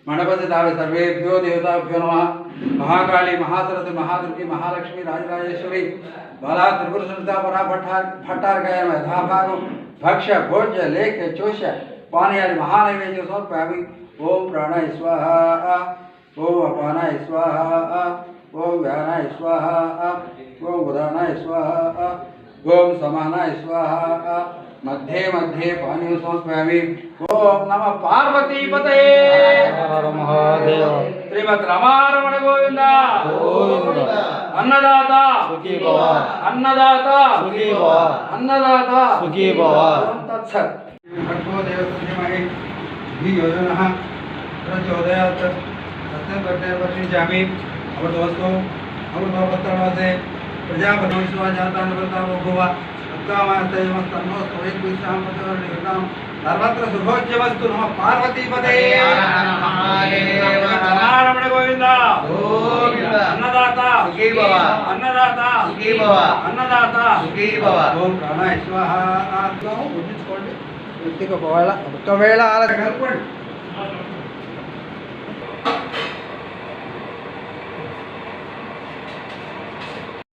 मंडपति तावे सर्वेभ्यो देवताभ्यो नमः। महाकाली महासरस्वती महादुर्गी महालक्ष्मी राजराजेश्वरी बाला त्रिपुर सुंदरा परा भट्टार गया धाभाग भक्ष्य भोज्य लेख्य चोष्य पानीयादि महानैवेद्य समर्पयामि। ओम प्राणाय स्वाहा, ओम अपानाय स्वाहा, ओम व्यानाय स्वाहा, ओम उदानाय स्वाहा, ओम समानाय स्वाहा, मध्ये मध्ये पानी समर्पयामि। ओम नमः पार्वती पतये महादेव। श्रीमद् रमारमण गोविंद गोविंद। अन्नदाता सुखी भव, अन्नदाता सुखी भव, अन्नदाता सुखी भव। तत्सत्। भगवो देवस्य धी योजनः प्रचोदयात् सत्यं कर्ते पश्यामि। अमृतोऽस्तु अमृतोपत्रणोऽसे प्रजापतिं विश्वा जाता निवृत्ता बभूव। सर्वत्र शुभोज्यमस्तु। नमः पार्वतीपतये रमण गोविंद गोविंद। अन्नदाता सुखी भव, अन्नदाता सुखी भव, अन्नदाता सुखी भव। ओम प्राणाय स्वाहा। గుర్తించుకోండి. ఒకవేళ